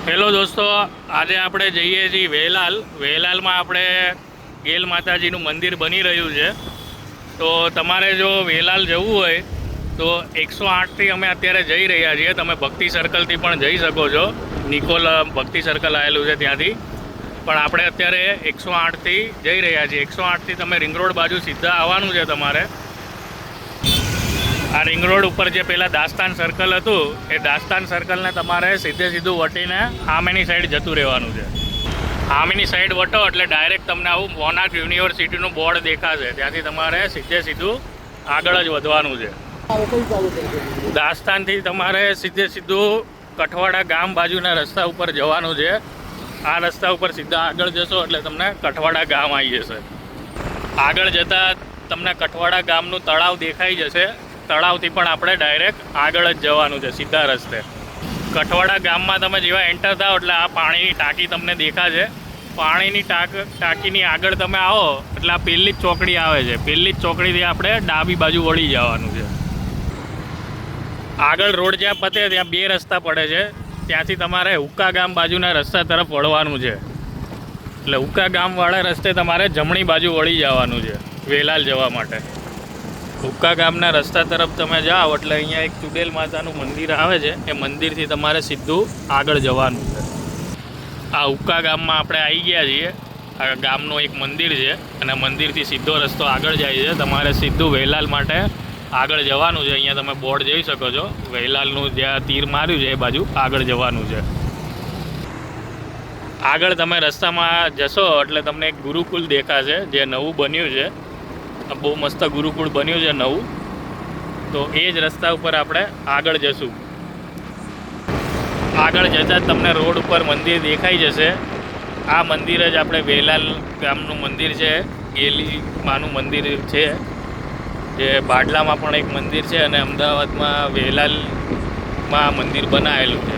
Hello દોસ્તો, આજે આપણે જઈએ છીએ વેલાલમાં આપણે ગેલ માતાજીનું મંદિર બની રહ્યું છે. તો તમારે જો વેલાલ જવું હોય તો 108થી અમે અત્યારે જઈ રહ્યા છીએ. તમે ભક્તિ સર્કલથી પણ જઈ શકો છો. નિકોલ ભક્તિ સર્કલ આવેલું છે ત્યાંથી. પણ આપણે અત્યારે 108થી જઈ રહ્યા છીએ. 108થી તમે રિંગ રોડ બાજુ સીધા આવવાનું છે તમારે. આ રિંગ રોડ ઉપર જે પહેલાં દાસ્તાન સર્કલ હતું એ દાસ્તાન સર્કલને તમારે સીધું વટીને આમેની સાઈડ જતું રહેવાનું છે. આમેની સાઈડ વટો એટલે ડાયરેક્ટ તમને આવું મોનાર્ક યુનિવર્સિટીનું બોર્ડ દેખાશે. ત્યાંથી તમારે સીધું આગળ જ વધવાનું છે. દાસ્તાનથી તમારે સીધું કઠવાડા ગામ બાજુના રસ્તા ઉપર જવાનું છે. આ રસ્તા ઉપર સીધા આગળ જશો એટલે તમને કઠવાડા ગામ આવી જશે. આગળ જતાં તમને કઠવાડા ગામનું તળાવ દેખાઈ જશે. તળાવથી પણ આપણે ડાયરેક્ટ આગળ જ જવાનું છે સીધા રસ્તે. કઠવાડા ગામમાં તમે જેવા એન્ટર થાઓ એટલે આ પાણીની ટાંકી તમને દેખાશે. પાણીની ટાંકીની આગળ તમે આવો એટલે આ પહેલી જ ચોકડી આવે છે. પહેલી જ ચોકડીથી આપણે ડાબી બાજુ વળી જવાનું છે. આગળ રોડ જ્યાં પતે ત્યાં બે રસ્તા પડે છે. ત્યાંથી તમારે હુક્કા ગામ બાજુના રસ્તા તરફ વળવાનું છે. એટલે હુક્કા ગામવાળા રસ્તે તમારે જમણી બાજુ વળી જવાનું છે વેલાલ જવા માટે. હુક્કા ગામના રસ્તા તરફ તમે જાઓ એટલે અહીંયા એક ચુડેલ માતાનું મંદિર આવે છે. એ મંદિરથી તમારે સીધું આગળ જવાનું છે. આ હુક્કા ગામમાં આપણે આવી ગયા છીએ. આ ગામનું એક મંદિર છે અને મંદિરથી સીધો રસ્તો આગળ જાય છે. તમારે સીધું વેલાલ માટે આગળ જવાનું છે. અહીંયા તમે બોર્ડ જોઈ શકો છો. વેલાલનું જ્યાં તીર માર્યું છે એ બાજુ આગળ જવાનું છે. આગળ તમે રસ્તામાં જશો એટલે તમને એક ગુરુકુલ દેખાશે જે નવું બન્યું છે. બહુ મસ્ત ગુરુકુળ બન્યું છે નવું. તો એ જ રસ્તા ઉપર આપણે આગળ જશું. આગળ જતાં તમને રોડ ઉપર મંદિર દેખાઈ જશે. આ મંદિર જ આપણે વેલાલ ગામનું મંદિર છે. ગેલી માનું મંદિર છે. જે બાડલામાં પણ એક મંદિર છે અને અમદાવાદમાં વેલાલમાં મંદિર બનાવેલું છે.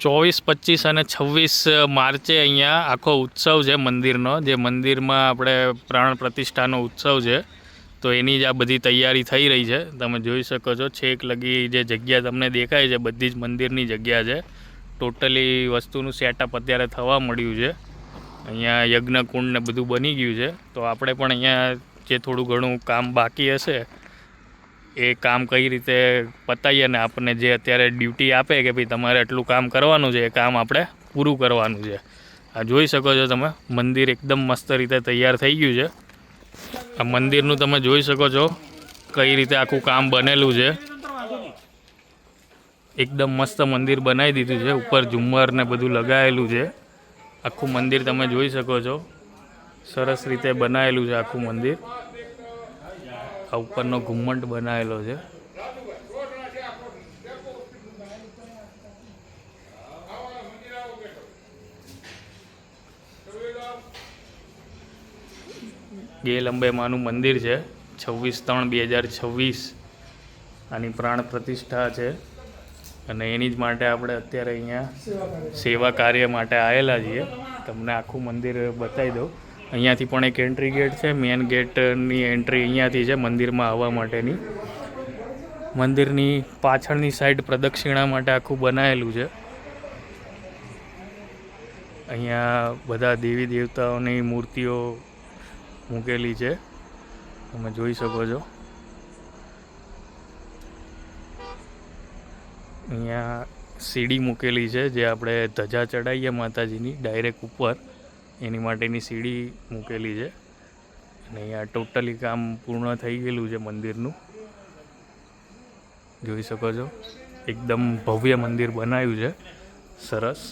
24, 25 અને 26 માર્ચે અહીંયા આખો ઉત્સવ છે મંદિરનો. જે મંદિરમાં આપણે પ્રાણ પ્રતિષ્ઠાનો ઉત્સવ છે. તો એની જ આ બધી તૈયારી થઈ રહી છે. તમે જોઈ શકો છો છેક લગી જે જગ્યા તમને દેખાય છે બધી જ મંદિરની જગ્યા છે. ટોટલી વસ્તુનું સેટઅપ અત્યારે થવા મળ્યું છે. અહીંયા યજ્ઞકુંડ ને બધું બની ગયું છે. તો આપણે પણ અહીંયા જે થોડું ઘણું કામ બાકી હશે એ કામ કઈ રીતે પતાવીએ અને આપણને જે અત્યારે ડ્યુટી આપે કે ભાઈ તમારે એટલું કામ કરવાનું છે એ કામ આપણે પૂરું કરવાનું છે. આ જોઈ શકો છો તમે મંદિર એકદમ મસ્ત રીતે તૈયાર થઈ ગયું છે. આ મંદિરનું તમે જોઈ શકો છો કઈ રીતે આખું કામ બનેલું છે. એકદમ મસ્ત મંદિર બનાવી દીધું છે. ઉપર ઝુમ્મર ને બધું લગાવેલું છે. આખું મંદિર તમે જોઈ શકો છો. સરસ રીતે બનાવેલું છે આખું મંદિર. આ ઉપરનો ઘુમ્મટ બનાવેલો છે. ગેલ અંબે માનું મંદિર છે. 26/3/2026 આની પ્રાણ પ્રતિષ્ઠા છે અને એની જ માટે આપણે અત્યારે અહીંયા સેવા કાર્ય માટે આવેલા છીએ. તમને આખું મંદિર બતાવી દઉં. અહીંયાથી પણ એક એન્ટ્રી ગેટ છે. મેન ગેટની એન્ટ્રી અહીંયાથી છે મંદિરમાં આવવા માટેની. મંદિરની પાછળની સાઈડ પ્રદક્ષિણા માટે આખું બનાવેલું છે. અહીંયા બધા દેવી દેવતાઓની મૂર્તિઓ મૂકેલી છે. તમે જોઈ શકો છો. અહીંયા સીડી મૂકેલી છે જે આપણે ધજા ચડાવીએ માતાજીની ડાયરેક્ટ ઉપર એની માટેની સીડી મૂકેલી છે. અને અહીંયા ટોટલી કામ પૂર્ણ થઈ ગયેલું છે મંદિરનું. જોઈ શકો છો એકદમ ભવ્ય મંદિર બનાવ્યું છે. સરસ.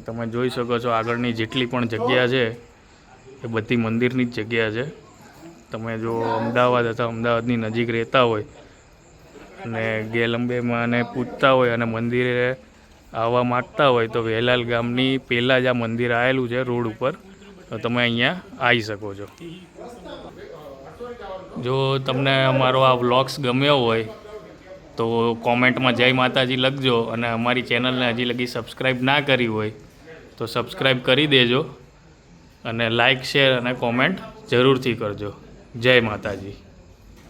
તમે જોઈ શકો છો આગળની જેટલી પણ જગ્યા છે એ બધી મંદિરની જ જગ્યા છે. તમે જો અમદાવાદ અથવા અમદાવાદની નજીક રહેતા હોય અને ગેલ અંબેમાં ને પૂછતા હોય અને મંદિરે આવવા માગતા હોય તો વેલાલ ગામની પહેલાં જ આ મંદિર આવેલું છે રોડ ઉપર. તો તમે અહીંયા આવી શકો છો. જો તમને અમારો આ વ્લોગ્સ ગમ્યો હોય તો કોમેન્ટમાં જય માતાજી લખજો. અને અમારી ચેનલને હજી લગી સબસ્ક્રાઈબ ના કરી હોય તો સબસ્ક્રાઈબ કરી દેજો. અને લાઈક શેર અને કોમેન્ટ જરૂરથી કરજો. જય માતાજી.